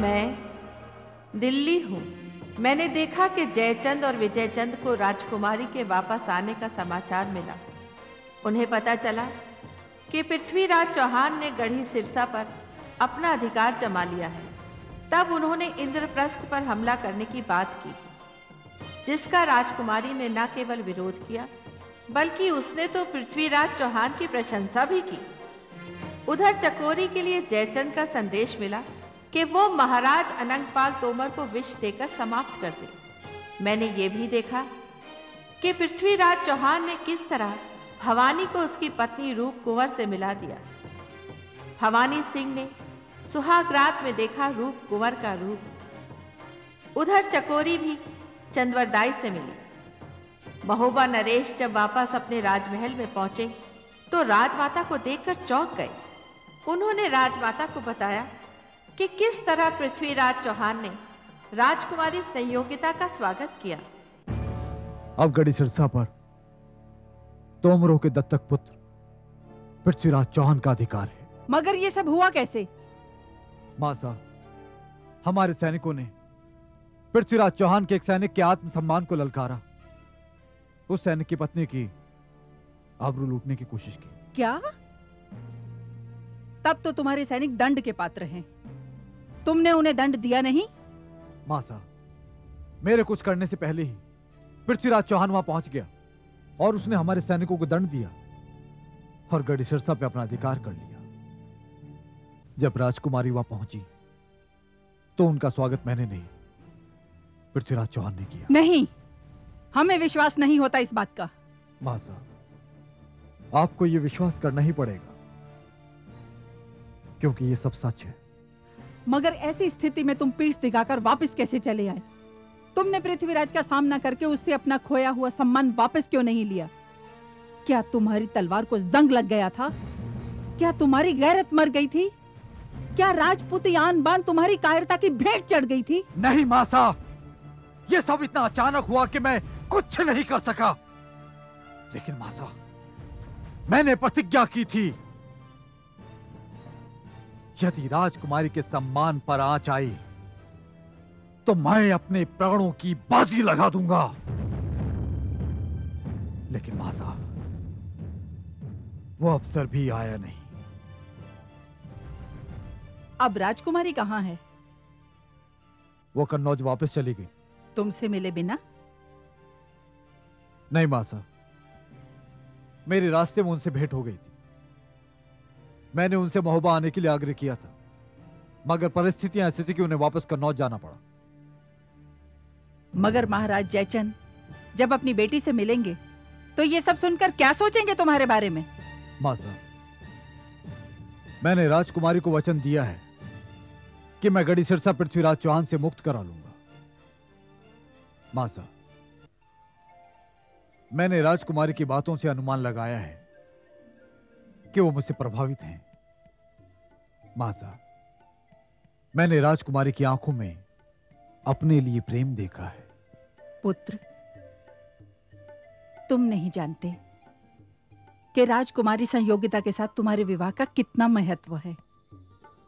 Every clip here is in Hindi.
मैं दिल्ली हूँ। मैंने देखा कि जयचंद और विजयचंद को राजकुमारी के वापस आने का समाचार मिला। उन्हें पता चला कि पृथ्वीराज चौहान ने गढ़ी सिरसा पर अपना अधिकार जमा लिया है। तब उन्होंने इंद्रप्रस्थ पर हमला करने की बात की, जिसका राजकुमारी ने न केवल विरोध किया बल्कि उसने तो पृथ्वीराज चौहान की प्रशंसा भी की। उधर चकोरी के लिए जयचंद का संदेश मिला कि वो महाराज अनंगपाल तोमर को विष देकर समाप्त कर दे। मैंने ये भी देखा कि पृथ्वीराज चौहान ने किस तरह भवानी को उसकी पत्नी रूप कुंवर से मिला दिया। भवानी सिंह ने सुहाग रात में देखा रूप कुंवर का रूप। उधर चकोरी भी चंद्रवरदाई से मिली। महोबा नरेश जब वापस अपने राजमहल में पहुंचे तो राजमाता को देखकर चौंक गए। उन्होंने राजमाता को बताया कि किस तरह पृथ्वीराज चौहान ने राजकुमारी संयोगिता का स्वागत किया। अब गढ़ी सिरसा पर तोमरों के दत्तक पुत्र पृथ्वीराज चौहान का अधिकार है। मगर ये सब हुआ कैसे? मां साहब, हमारे सैनिकों ने पृथ्वीराज चौहान के एक सैनिक के आत्मसम्मान को ललकारा। उस सैनिक की पत्नी की आबरू लूटने की कोशिश की। क्या? तब तो तुम्हारे सैनिक दंड के पात्र हैं। तुमने उन्हें दंड दिया नहीं? मां साहब, मेरे कुछ करने से पहले ही पृथ्वीराज चौहान वहां पहुंच गया और उसने हमारे सैनिकों को दंड दिया और गढ़ी सिरसा पे अपना अधिकार कर लिया। जब राजकुमारी वहां पहुंची तो उनका स्वागत मैंने नहीं, पृथ्वीराज चौहान ने किया। नहीं, हमें विश्वास नहीं होता इस बात का। मां साहब, आपको यह विश्वास करना ही पड़ेगा क्योंकि यह सब सच है। मगर ऐसी स्थिति में तुम पीठ दिखाकर वापस कैसे चले आए? तुमने पृथ्वीराज का सामना करके उससे अपना खोया हुआ सम्मान वापस क्यों नहीं लिया? क्या तुम्हारी तलवार को जंग लग गया था? क्या तुम्हारी गैरत मर गई थी? क्या राजपूती आन बान तुम्हारी कायरता की भेंट चढ़ गई थी? नहीं मां साहब, यह सब इतना अचानक हुआ कि मैं कुछ नहीं कर सका। लेकिन मां साहब, मैंने प्रतिज्ञा की थी, यदि राजकुमारी के सम्मान पर आंच आई तो मैं अपने प्राणों की बाजी लगा दूंगा। लेकिन मां साहब, वो अवसर भी आया नहीं। अब राजकुमारी कहां है? वो कन्नौज वापस चली गई। तुमसे मिले बिना? नहीं मां साहब, मेरे रास्ते में उनसे भेंट हो गई थी। मैंने उनसे महोबा आने के लिए आग्रह किया था, मगर परिस्थितियां ऐसी थी कि उन्हें वापस कन्नौज जाना पड़ा। मगर महाराज जयचंद जब अपनी बेटी से मिलेंगे तो ये सब सुनकर क्या सोचेंगे तुम्हारे बारे में? मां साहब, मैंने राजकुमारी को वचन दिया है कि मैं गढ़ी सिरसा पृथ्वीराज चौहान से मुक्त करा लूंगा। मां साहब, मैंने राजकुमारी की बातों से अनुमान लगाया है कि वो मुझसे प्रभावित हैं। मां साहब, मैंने राजकुमारी की आंखों में अपने लिए प्रेम देखा है। पुत्र, तुम नहीं जानते कि राजकुमारी संयोगिता के साथ तुम्हारे विवाह का कितना महत्व है।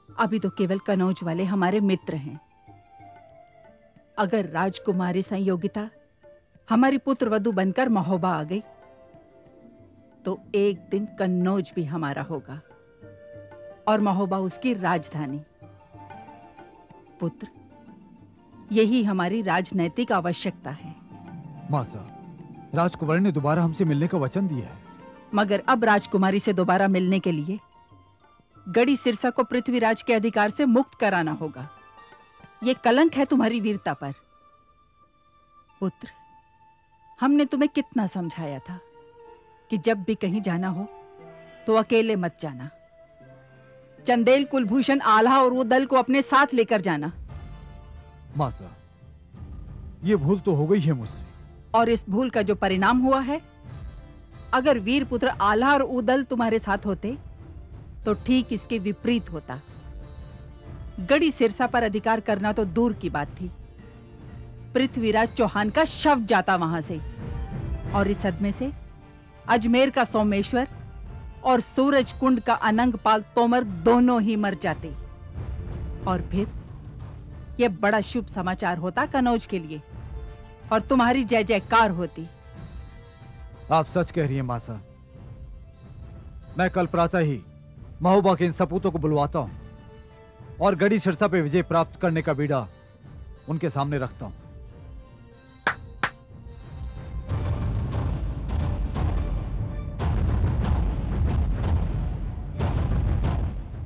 अभी तो केवल कनौज वाले हमारे मित्र हैं। अगर राजकुमारी संयोगिता हमारी पुत्र वधू बनकर महोबा आ गई तो एक दिन कन्नौज भी हमारा होगा और महोबा उसकी राजधानी। पुत्र, यही हमारी राजनैतिक आवश्यकता है। मां साहब, राजकुमारी ने दोबारा हमसे मिलने का वचन दिया है। मगर अब राजकुमारी से दोबारा मिलने के लिए गढ़ी सिरसा को पृथ्वीराज के अधिकार से मुक्त कराना होगा। यह कलंक है तुम्हारी वीरता पर। पुत्र, हमने तुम्हें कितना समझाया था कि जब भी कहीं जाना हो तो अकेले मत जाना। चंदेल कुलभूषण आल्हा और वो दल को अपने साथ लेकर जाना। मां साहब, ये भूल तो हो गई है मुझसे। और इस भूल का जो परिणाम हुआ है, अगर वीर पुत्र आल्हा और उदल तुम्हारे साथ होते तो ठीक इसके विपरीत होता। गढ़ी सिरसा पर अधिकार करना तो दूर की बात थी, पृथ्वीराज चौहान का शव जाता वहां से, और इस सदमे से अजमेर का सोमेश्वर और सूरज कुंड का अनंगपाल तोमर दोनों ही मर जाते। और फिर यह बड़ा शुभ समाचार होता कनौज के लिए, और तुम्हारी जय जयकार होती। आप सच कह रही हैं मां साहब। मैं कल प्रातः ही महोबा के इन सपूतों को बुलवाता हूं और गढ़ी सिरसा पे विजय प्राप्त करने का बीड़ा उनके सामने रखता हूं।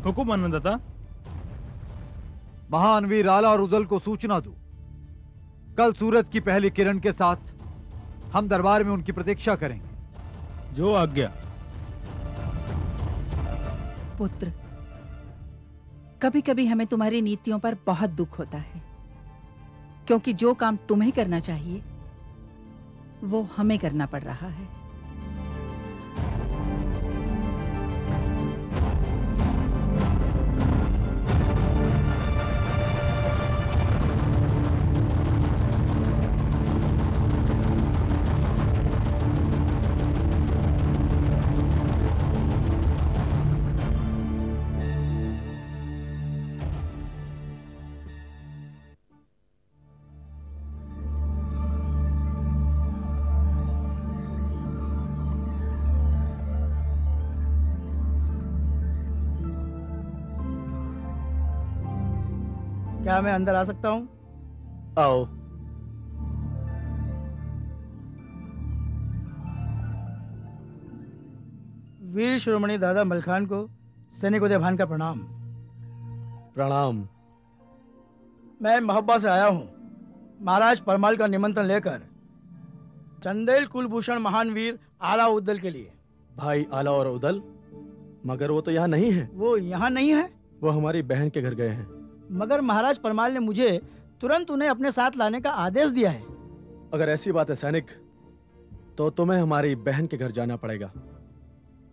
हुकुम अन्नदाता। महान वीर आला और उदल को सूचना दो, कल सूरज की पहली किरण के साथ हम दरबार में उनकी प्रतीक्षा करेंगे। जो आज्ञा। पुत्र, कभी कभी हमें तुम्हारी नीतियों पर बहुत दुख होता है, क्योंकि जो काम तुम्हें करना चाहिए वो हमें करना पड़ रहा है। क्या मैं अंदर आ सकता हूँ? आओ। वीर शिरोमणि दादा मलखान को सैनिक उदय भान का प्रणाम। प्रणाम। मैं मोहब्बा से आया हूँ महाराज परमाल का निमंत्रण लेकर चंदेल कुलभूषण महान वीर आला उदल के लिए। भाई आला और उदल? मगर वो तो यहाँ नहीं है। वो यहाँ नहीं है? वो हमारी बहन के घर गए हैं। मगर महाराज परमाल ने मुझे तुरंत उन्हें अपने साथ लाने का आदेश दिया है। अगर ऐसी बात है सैनिक, तो तुम्हें हमारी बहन के घर जाना पड़ेगा।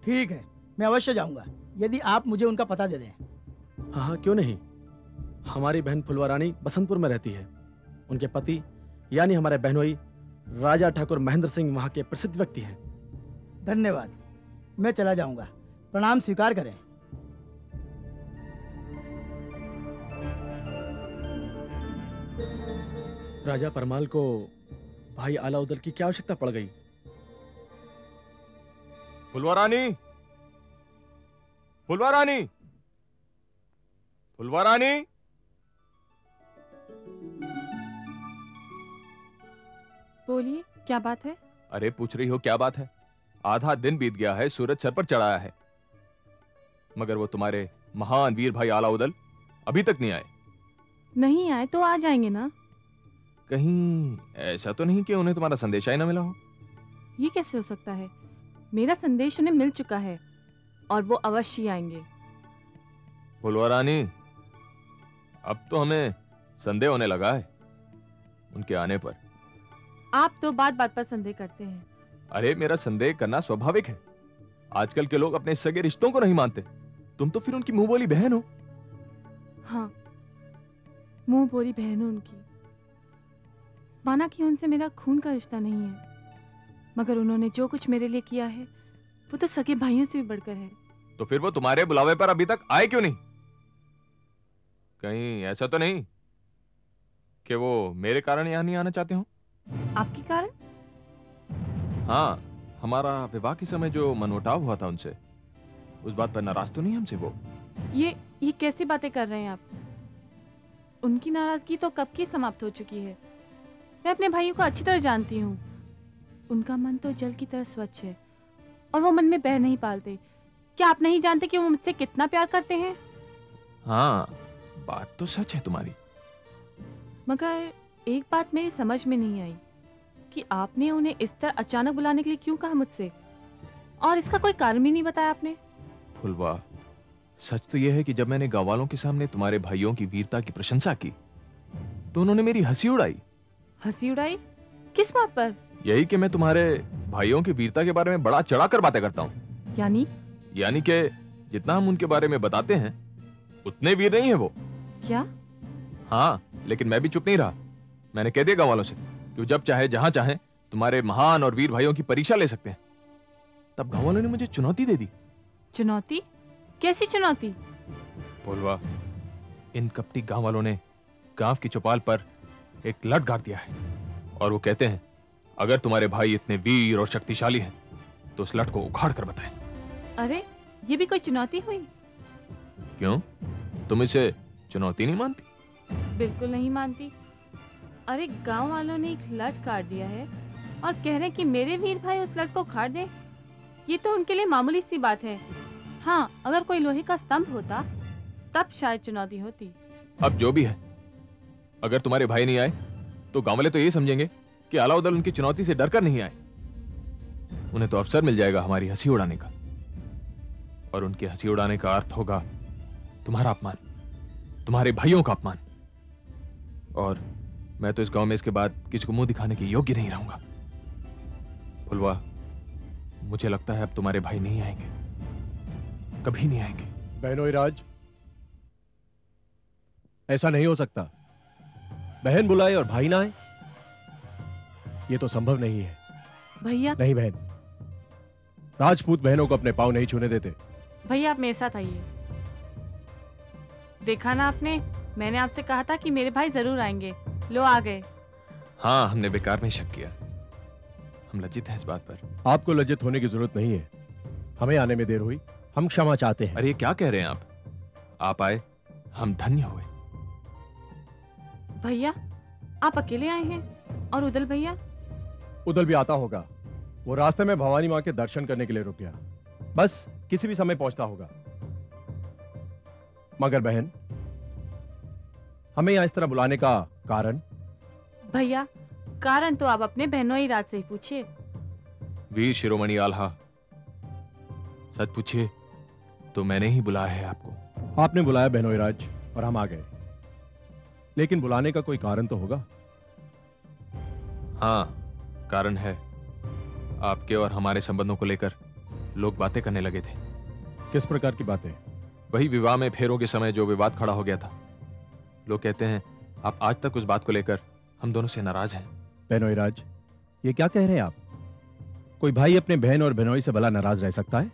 ठीक है, मैं अवश्य जाऊंगा, यदि आप मुझे उनका पता दे दें। हाँ हाँ, क्यों नहीं। हमारी बहन फुलवा रानी बसंतपुर में रहती है। उनके पति यानी हमारे बहनोई राजा ठाकुर महेंद्र सिंह वहाँ के प्रसिद्ध व्यक्ति हैं। धन्यवाद, मैं चला जाऊंगा। प्रणाम स्वीकार करें। राजा परमाल को भाई आला उदल की क्या आवश्यकता पड़ गई? फुलवा रानी, फुलवा रानी, फुलवा रानी। बोलिए, क्या बात है? अरे पूछ रही हो क्या बात है? आधा दिन बीत गया है, सूरज सर पर चढ़ाया है, मगर वो तुम्हारे महान वीर भाई आला उदल अभी तक नहीं आए। नहीं आए तो आ जाएंगे ना। कहीं ऐसा तो नहीं कि उन्हें तुम्हारा संदेशा ही ना मिला हो? ये कैसे हो सकता है? मेरा संदेश उन्हें मिल चुका है और वो अवश्य आएंगे। फुलवा रानी, अब तो हमें संदेह होने लगा है उनके आने पर। आप तो बात बात पर संदेह करते हैं। अरे मेरा संदेह करना स्वाभाविक है। आजकल के लोग अपने सगे रिश्तों को नहीं मानते। तुम तो फिर उनकी मुंह बोली बहन हो। हाँ, मुंह बोली बहन हो उनकी। माना कि उनसे मेरा खून का रिश्ता नहीं है, मगर उन्होंने जो कुछ मेरे लिए किया है वो तो सगे भाइयों से भी बढ़कर है। तो फिर वो तुम्हारे बुलावे पर अभी तक आए क्यों नहीं? कहीं ऐसा तो नहीं कि वो मेरे कारण यहां नहीं आना चाहते हो? आपके कारण? हाँ, हमारा विवाह के समय जो मनमुटाव हुआ था उनसे, उस बात पर नाराज तो नहीं हमसे वो? ये कैसी बातें कर रहे हैं आप? उनकी नाराजगी तो कब की समाप्त हो चुकी है। मैं अपने भाइयों को अच्छी तरह जानती हूँ। उनका मन तो जल की तरह स्वच्छ है और वो मन में बैर नहीं पालते। क्या आप नहीं जानते कि वो मुझसे कितना प्यार करते हैं? हाँ, बात तो सच है तुम्हारी। मगर एक बात मेरी समझ में नहीं आई कि आपने उन्हें इस तरह अचानक बुलाने के लिए क्यों कहा मुझसे, और इसका कोई कारण भी नहीं बताया आपने। फुलवा, सच तो यह है कि जब मैंने गांव वालों के सामने तुम्हारे भाइयों की वीरता की प्रशंसा की तो उन्होंने मेरी हंसी उड़ाई। हंसी उड़ाई? किस बात पर? यही कि मैं तुम्हारे भाइयों की वीरता के बारे में बड़ा चढ़ाकर बातें करता हूँ। यानी कि जितना हम उनके बारे में बताते हैं उतने वीर नहीं है वो। क्या? हाँ, लेकिन मैं भी चुप नहीं रहा। मैंने कह दिया गांव वालों से कि वो जब चाहे जहां चाहे तुम्हारे महान और वीर भाइयों की परीक्षा ले सकते हैं। तब गांव वालों ने मुझे चुनौती दे दी। चुनौती? कैसी चुनौती? बोलवा, इन कपटी गांव वालों ने गांव की चौपाल पर एक लठ गाड़ दिया है और वो कहते हैं अगर तुम्हारे भाई इतने वीर और शक्तिशाली हैं तो उस लठ को उखाड़ कर बताएं। अरे ये भी कोई चुनौती हुई? क्यों, तुम इसे चुनौती नहीं मानती? बिल्कुल नहीं मानती। अरे गांव वालों ने एक लठ काट दिया है और कह रहे हैं कि मेरे वीर भाई उस लठ को उखाड़ दे। ये तो उनके लिए मामूली सी बात है। हाँ, अगर कोई लोहे का स्तंभ होता तब शायद चुनौती होती। अब जो भी है, अगर तुम्हारे भाई नहीं आए तो गांव वाले तो ये समझेंगे कि अलाउद्दीन उनकी चुनौती से डरकर नहीं आए। उन्हें तो अवसर मिल जाएगा हमारी हंसी उड़ाने का, और उनकी हंसी उड़ाने का अर्थ होगा तुम्हारा अपमान, तुम्हारे भाइयों का अपमान। और मैं तो इस गांव में इसके बाद किसी को मुंह दिखाने के योग्य नहीं रहूंगा। फुलवा, मुझे लगता है अब तुम्हारे भाई नहीं आएंगे, कभी नहीं आएंगे। बहनोई राज, ऐसा नहीं हो सकता। बहन बुलाए और भाई ना आए, ये तो संभव नहीं है। भैया नहीं बहन, राजपूत बहनों को अपने पांव नहीं छूने देते। भैया आप मेरे साथ आइए। देखा ना आपने, मैंने आपसे कहा था कि मेरे भाई जरूर आएंगे। लो आ गए। हाँ, हमने बेकार में शक किया। हम लज्जित हैं इस बात पर। आपको लज्जित होने की जरूरत नहीं है। हमें आने में देर हुई, हम क्षमा चाहते हैं। अरे क्या कह रहे हैं आप आए, हम धन्य हुए। भैया आप अकेले आए हैं? और उदल भैया? उदल भी आता होगा, वो रास्ते में भवानी माँ के दर्शन करने के लिए रुक गया। बस किसी भी समय पहुंचता होगा। मगर बहन, हमें यहां इस तरह बुलाने का कारण? भैया कारण तो आप अपने बहनोई राज से ही पूछिए। वीर शिरोमणि आल्हा, सच पूछिए तो मैंने ही बुलाया है आपको। आपने बुलाया बहनोई राज और हम आ गए, लेकिन बुलाने का कोई कारण तो होगा। हाँ, कारण है। आपके और हमारे संबंधों को लेकर लोग बातें करने लगे थे। किस प्रकार की बातें? वही विवाह में फेरों के समय जो विवाद खड़ा हो गया था। लोग कहते हैं आप आज तक उस बात को लेकर हम दोनों से नाराज हैं। बहनोई राज, ये क्या कह रहे हैं आप? कोई भाई अपने बहन और बहनोई से भला नाराज रह सकता है?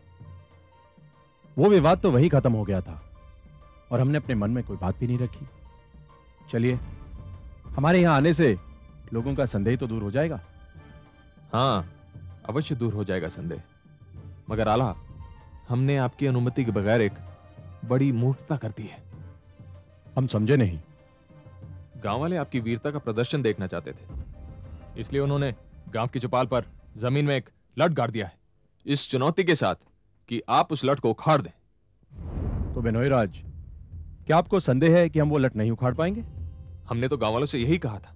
वो विवाद तो वही खत्म हो गया था और हमने अपने मन में कोई बात भी नहीं रखी। चलिए, हमारे यहां आने से लोगों का संदेह तो दूर हो जाएगा। हाँ, अवश्य दूर हो जाएगा संदेह। मगर आला, हमने आपकी अनुमति के बगैर एक बड़ी मूर्खता कर दी है। हम समझे नहीं। गांव वाले आपकी वीरता का प्रदर्शन देखना चाहते थे, इसलिए उन्होंने गांव की चौपाल पर जमीन में एक लठ गाड़ दिया है, इस चुनौती के साथ कि आप उस लठ को उखाड़ दें। तो बहनोई राज, क्या आपको संदेह है कि हम वो लठ नहीं उखाड़ पाएंगे? हमने तो गांव वालों से यही कहा था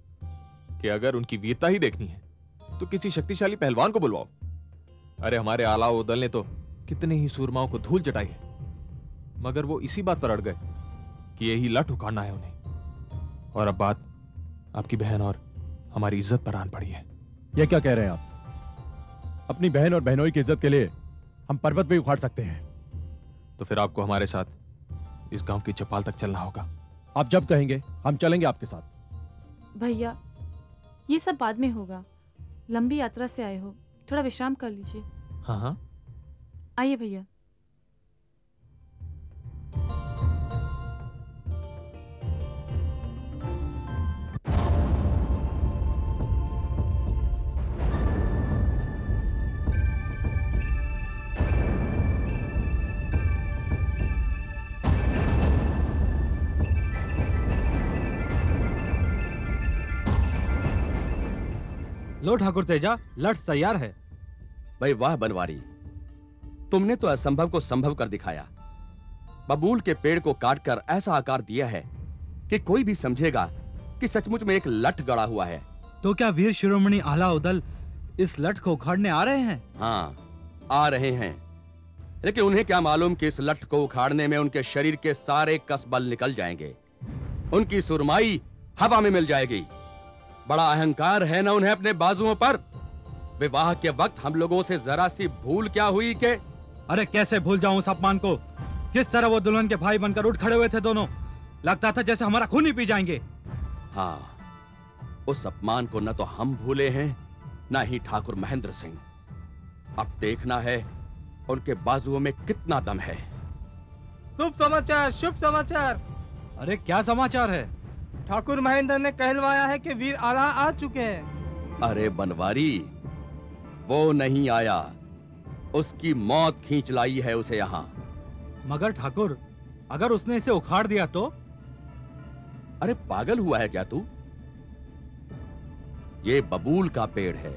कि अगर उनकी वीरता ही देखनी है तो किसी शक्तिशाली पहलवान को बुलवाओ। अरे हमारे आला उदल ने तो कितने ही सूरमाओं को धूल चटाई है, मगर वो इसी बात पर अड़ गए कि यही लठ उखाड़ना है उन्हें। और अब बात आपकी बहन और हमारी इज्जत पर आन पड़ी है। ये क्या कह रहे हैं आप? अपनी बहन और बहनोई की इज्जत के लिए हम पर्वत भी उखाड़ सकते हैं। तो फिर आपको हमारे साथ इस गांव की चौपाल तक चलना होगा। आप जब कहेंगे हम चलेंगे आपके साथ। भैया ये सब बाद में होगा, लंबी यात्रा से आए हो, थोड़ा विश्राम कर लीजिए। हाँ हाँ, आइए भैया। लो ठाकुर तेजा, लठ तैयार है। भाई वाह बनवारी, तुमने तो असंभव को संभव कर दिखाया। बबूल के पेड़ को काटकर ऐसा आकार दिया है कि कोई भी समझेगा कि सचमुच में एक लठ गड़ा हुआ है। तो क्या वीर शिरोमणि आला उदल इस लठ को उखाड़ने आ रहे हैं? हाँ, आ रहे हैं, लेकिन उन्हें क्या मालूम कि इस लठ को उखाड़ने में उनके शरीर के सारे कसबल निकल जाएंगे, उनकी सुरमाई हवा में मिल जाएगी। बड़ा अहंकार है ना उन्हें अपने बाजुओं पर। विवाह के वक्त हम लोगों से जरा सी भूल क्या हुई के? अरे कैसे भूल जाऊं उस अपमान को। किस तरह वो दुल्हन के भाई बनकर उठ खड़े हुए थे दोनों, लगता था जैसे हमारा खून ही पी जाएंगे। हाँ, उस अपमान को न तो हम भूले हैं न ही ठाकुर महेंद्र सिंह। अब देखना है उनके बाजुओं में कितना दम है। शुभ समाचार, शुभ समाचार। अरे क्या समाचार है? ठाकुर महेंद्र ने कहलवाया है कि वीर आला आ चुके हैं। अरे बनवारी, वो नहीं आया, उसकी मौत खींच लाई है उसे यहाँ। मगर ठाकुर, अगर उसने इसे उखाड़ दिया तो? अरे पागल हुआ है क्या तू? ये बबूल का पेड़ है,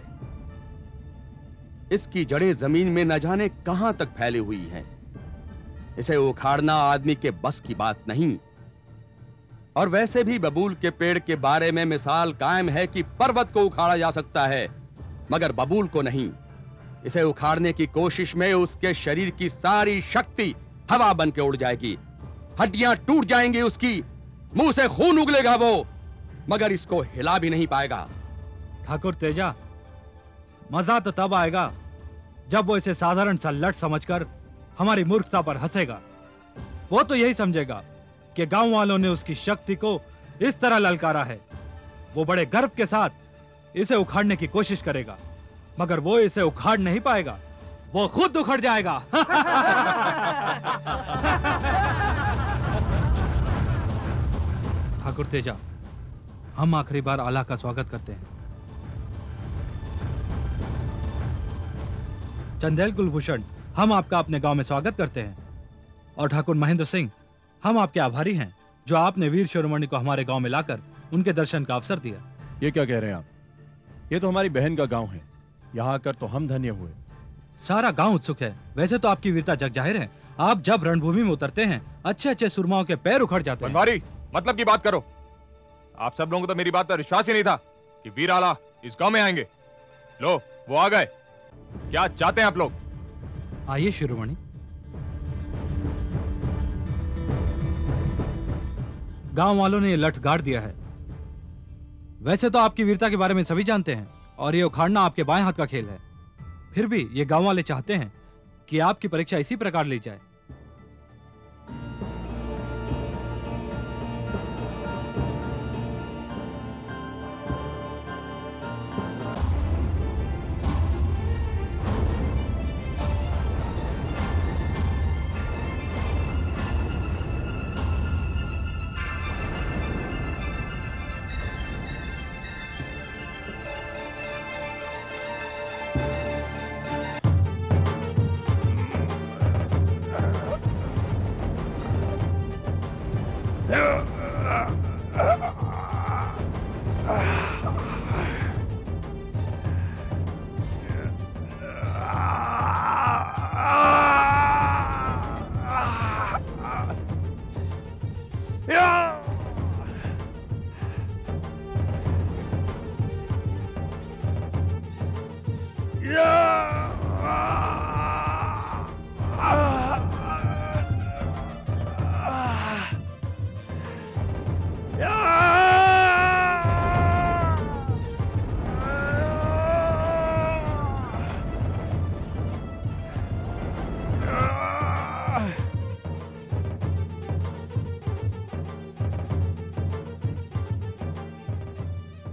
इसकी जड़ें जमीन में न जाने कहां तक फैली हुई हैं। इसे उखाड़ना आदमी के बस की बात नहीं। और वैसे भी बबूल के पेड़ के बारे में मिसाल कायम है कि पर्वत को उखाड़ा जा सकता है, मगर बबूल को नहीं। इसे उखाड़ने की कोशिश में उसके शरीर की सारी शक्ति हवा बन के उड़ जाएगी, हड्डियां टूट जाएंगी उसकी, मुंह से खून उगलेगा वो, मगर इसको हिला भी नहीं पाएगा। ठाकुर तेजा, मजा तो तब आएगा जब वो इसे साधारण सा लट समझकर हमारी मूर्खता पर हंसेगा। वो तो यही समझेगा कि गांव वालों ने उसकी शक्ति को इस तरह ललकारा है। वो बड़े गर्व के साथ इसे उखाड़ने की कोशिश करेगा, मगर वो इसे उखाड़ नहीं पाएगा, वो खुद उखड़ जाएगा। ठाकुर तेजा, हम आखिरी बार आला का स्वागत करते हैं। चंदेल कुलभूषण, हम आपका अपने गांव में स्वागत करते हैं। और ठाकुर महेंद्र सिंह, हम आपके आभारी हैं जो आपने वीर शिरोमणि को हमारे गांव में लाकर उनके दर्शन का अवसर दिया। ये क्या कह रहे हैं आप? ये तो हमारी बहन का गांव है, यहाँ आकर तो हम धन्य हुए। सारा गांव उत्सुक है। वैसे तो आपकी वीरता जग जाहिर है। आप जब रणभूमि में उतरते हैं, अच्छे अच्छे सुरमाओं के पैर उखड़ जाते हैं। बनवारी, मतलब की बात करो। आप सब लोगों को तो मेरी बात पर विश्वास ही नहीं था कि वीर आला इस गांव में आएंगे। लो, वो आ गए। क्या चाहते हैं आप लोग? आइए शिरोमणि। गांव वालों ने ये लठ गाड़ दिया है। वैसे तो आपकी वीरता के बारे में सभी जानते हैं और ये उखाड़ना आपके बाएं हाथ का खेल है। फिर भी ये गांव वाले चाहते हैं कि आपकी परीक्षा इसी प्रकार ली जाए।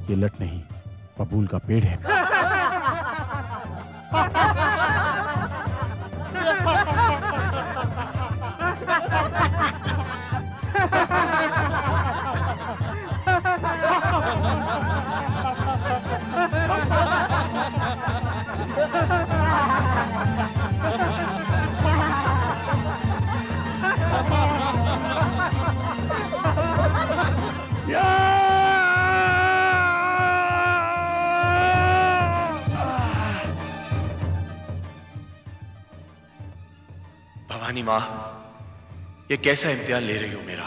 ये लट नहीं, बबूल का पेड़ है। भवानी माँ, ये कैसा इम्तिहान ले रही हो मेरा?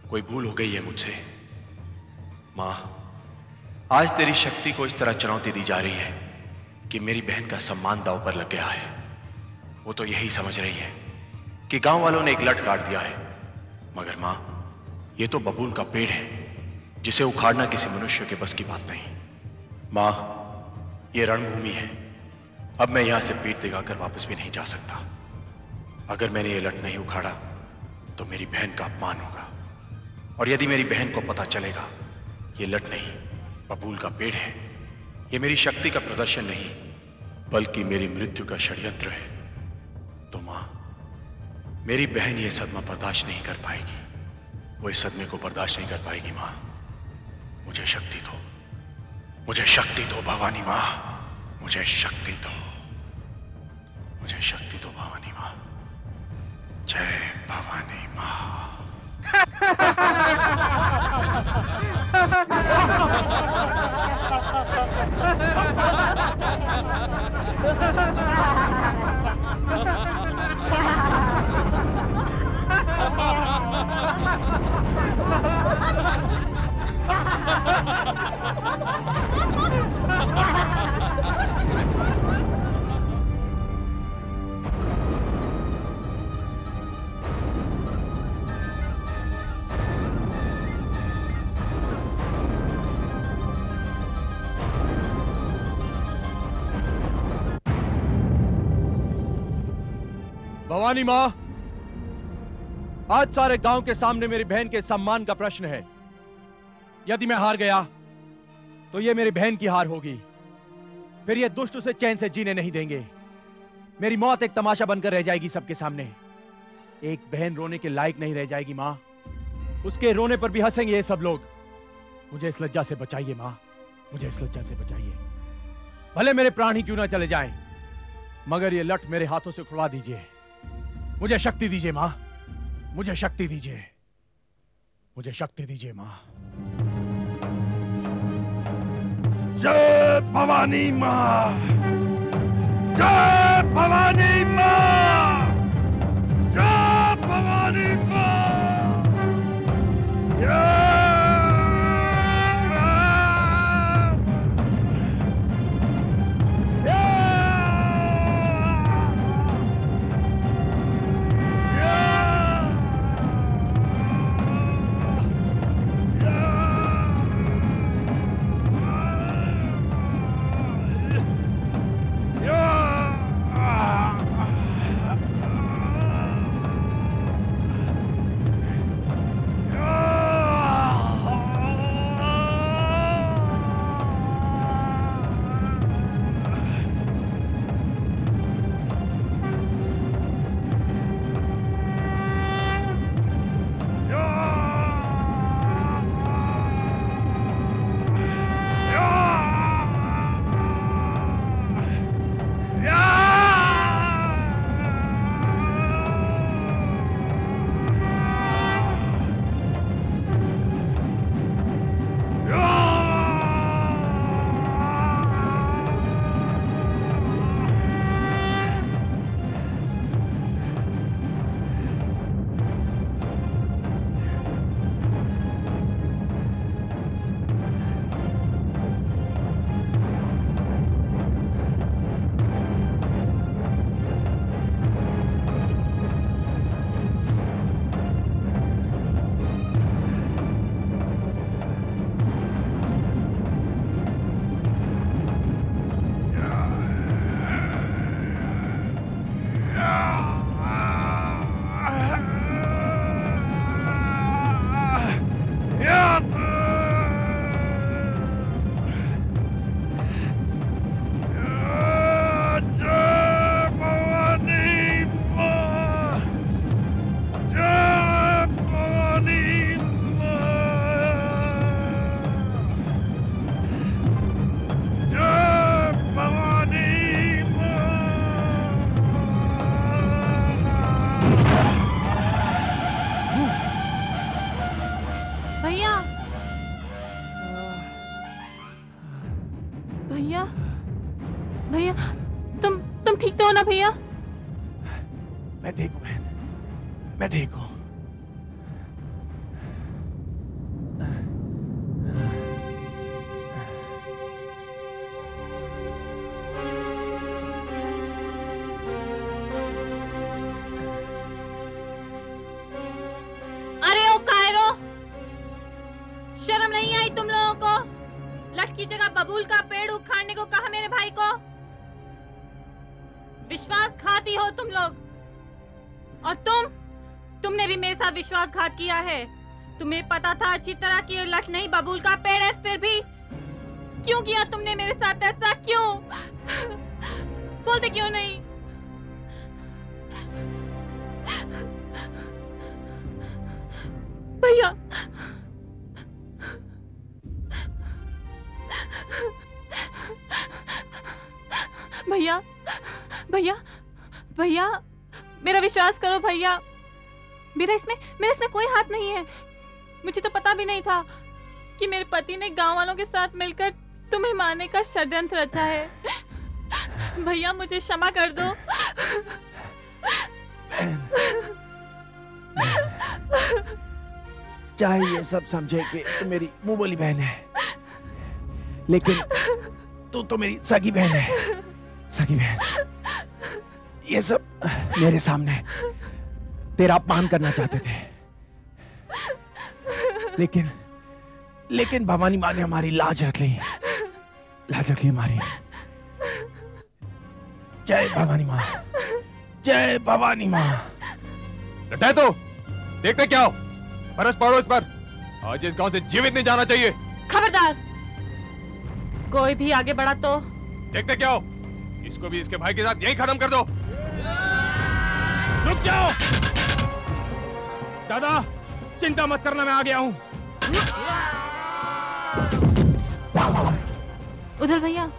कोई भूल हो गई है मुझसे? माँ, आज तेरी शक्ति को इस तरह चुनौती दी जा रही है कि मेरी बहन का सम्मान दांव पर लग गया है। वो तो यही समझ रही है कि गांव वालों ने एक लठ काट दिया है, मगर माँ, ये तो बबूल का पेड़ है जिसे उखाड़ना किसी मनुष्य के बस की बात नहीं। माँ, ये रणभूमि है, अब मैं यहां से पीठ दिखाकर वापस भी नहीं जा सकता। अगर मैंने ये लठ नहीं उखाड़ा तो मेरी बहन का अपमान होगा, और यदि मेरी बहन को पता चलेगा ये लठ नहीं बबूल का पेड़ है, ये मेरी शक्ति का प्रदर्शन नहीं बल्कि मेरी मृत्यु का षड्यंत्र है, तो मां, मेरी बहन ये सदमा बर्दाश्त नहीं कर पाएगी। वो इस सदमे को बर्दाश्त नहीं कर पाएगी मां। मुझे शक्ति दो, मुझे शक्ति दो भवानी माँ, मुझे शक्ति दो, मुझे शक्ति दो भवानी माँ। जय भवानी माँ। भवानी माँ, आज सारे गांव के सामने मेरी बहन के सम्मान का प्रश्न है। यदि मैं हार गया तो ये मेरी बहन की हार होगी। फिर ये दुष्ट उसे चैन से जीने नहीं देंगे। मेरी मौत एक तमाशा बनकर रह जाएगी सबके सामने। एक बहन रोने के लायक नहीं रह जाएगी माँ। उसके रोने पर भी हंसेंगे ये सब लोग। मुझे इस लज्जा से बचाइए माँ, मुझे इस लज्जा से बचाइए। भले मेरे प्राण ही क्यों ना चले जाएं, मगर ये लठ मेरे हाथों से उखड़वा दीजिए। मुझे शक्ति दीजिए माँ, मुझे शक्ति दीजिए, मुझे शक्ति दीजिए माँ। जय भवानी माँ, जय भवानी माँ, जय भवानी माँ, जय। भैया तुम ठीक तो हो ना भैया? मैं ठीक हूँ बहन, मैं ठीक हूँ। अरे ओ कायरो, शर्म नहीं आई तुम लोगों को? लठ की जगह बबूल का पेड़ उखाड़ने को कहा मेरे भाई को। विश्वासघाती हो तुम लोग। और तुमने भी मेरे साथ विश्वासघात किया है। तुम्हें पता था अच्छी तरह कि ये लठ नहीं बबूल का पेड़ है, फिर भी क्यों किया तुमने मेरे साथ ऐसा? क्यों? बोलते क्यों नहीं? भैया भैया भैया भैया, मेरा विश्वास करो भैया, मेरा इसमें कोई हाथ नहीं है। मुझे तो पता भी नहीं था कि मेरे पति ने गांव वालों के साथ मिलकर तुम्हें मारने का षड्यंत्र रचा है। भैया मुझे क्षमा कर दो। चाहे ये सब समझे कि तू मेरी मुंह बोली बहन है, लेकिन तू तो मेरी सगी बहन है, सगी बहन। ये सब मेरे सामने तेरा अपमान करना चाहते थे, लेकिन भवानी माँ ने हमारी लाज रख ली हमारी। जय भवानी माँ, जय भवानी माँ। लटाए तो देखते क्या हो, परस पड़ो इस पर। आज इस गांव से जीवित नहीं जाना चाहिए। खबरदार, कोई भी आगे बढ़ा तो देखते क्या हो, इसको भी इसके भाई के साथ यहीं खत्म कर दो। रुक जाओ दादा, चिंता मत करना, मैं आ गया हूं। उधर भैया।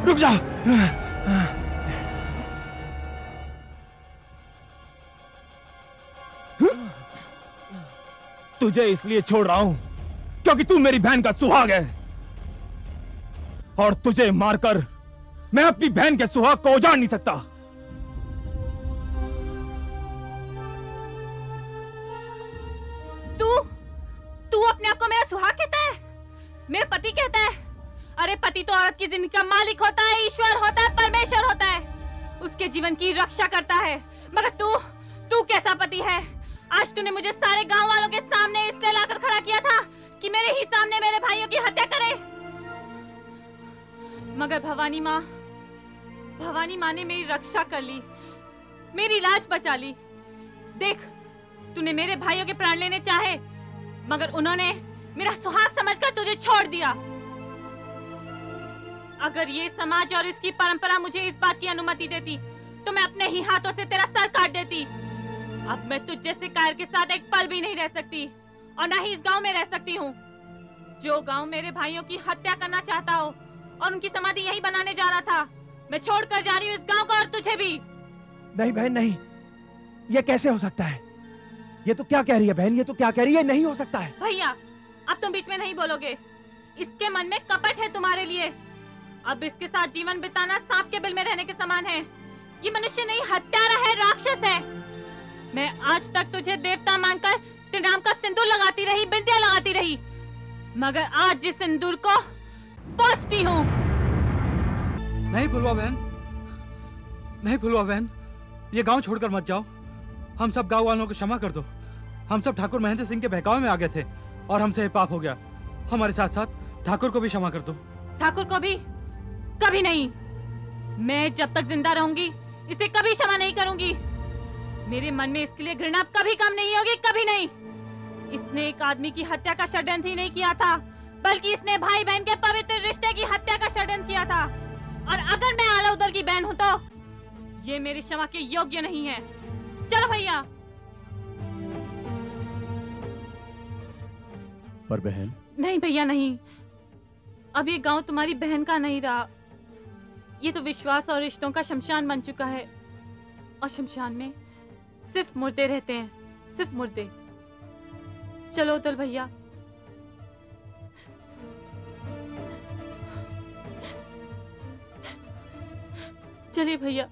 रुक जाओ। तुझे इसलिए छोड़ रहा हूं क्योंकि तू मेरी बहन का सुहाग है, और तुझे मारकर मैं अपनी बहन के सुहाग को उजाड़ नहीं सकता। तू अपने आप को मेरा सुहाग कहता है, मेरा पति कहता है? अरे पति तो औरत की जिंदगी का मालिक होता है, ईश्वर होता है, परमेश्वर होता है, उसके जीवन की रक्षा करता है। मगर तू कैसा पति है? आज तूने मुझे सारे गांव वालों के सामने इसलिए लाकर खड़ा किया था कि मेरे ही सामने मेरे भाइयों की हत्या करे। मगर भवानी माँ ने मेरी रक्षा कर ली, मेरी लाज बचा ली। देख, तूने मेरे भाइयों के प्राण लेने चाहे, मगर उन्होंने मेरा सुहाग समझकर तुझे छोड़ दिया। अगर ये समाज और इसकी परंपरा मुझे इस बात की अनुमति देती तो मैं अपने ही हाथों से तेरा सर काट देती। अब मैं तुझ जैसे कायर के साथ एक पल भी नहीं रह सकती और ना ही इस गांव में रह सकती हूँ। जो गांव मेरे भाइयों की हत्या करना चाहता हो और उनकी समाधि यही बनाने जा रहा था, मैं छोड़कर जा रही हूँ इस गांव को और तुझे भी। नहीं बहन नहीं, ये कैसे हो सकता है? ये तो क्या कह रही है बहन, ये तो क्या कह रही है? नहीं हो सकता है। भैया अब तुम बीच में नहीं बोलोगे, इसके मन में कपट है तुम्हारे लिए। अब इसके साथ जीवन बिताना सांप के बिल में रहने के समान है। ये मनुष्य नहीं, हत्यारा है, राक्षस है। मैं आज तक तुझे देवता मानकर तेरे नाम का सिंदूर लगाती रही, बिंदियां लगाती रही, मगर आज इस सिंदूर को पोंछती हूँ। नहीं फुलवा बहन, नहीं फुलवा बहन, ये गांव छोड़कर मत जाओ। हम सब गांव वालों को क्षमा कर दो। हम सब ठाकुर महेंद्र सिंह के बहकावे में आ गए थे और हमसे ये पाप हो गया। हमारे साथ साथ ठाकुर को भी क्षमा कर दो। ठाकुर को भी? कभी नहीं। मैं जब तक जिंदा रहूंगी इसे कभी क्षमा नहीं करूंगी। मेरे मन में इसके लिए घृणा कभी कम नहीं होगी, कभी नहीं। इसने एक आदमी की हत्या का षड्यंत्र ही नहीं किया था, बल्कि इसने भाई बहन के पवित्र रिश्ते की हत्या का षड्यंत्र किया था। और अगर मैं आला उदल की बहन हूँ तो ये मेरी क्षमा के योग्य नहीं है। चलो भैया। पर बहन। नहीं भैया नहीं, अब ये गांव तुम्हारी बहन का नहीं रहा। ये तो विश्वास और रिश्तों का शमशान बन चुका है, और शमशान में सिर्फ मुर्दे रहते हैं, सिर्फ मुर्दे। चलो उदल भैया। चलिए भैया।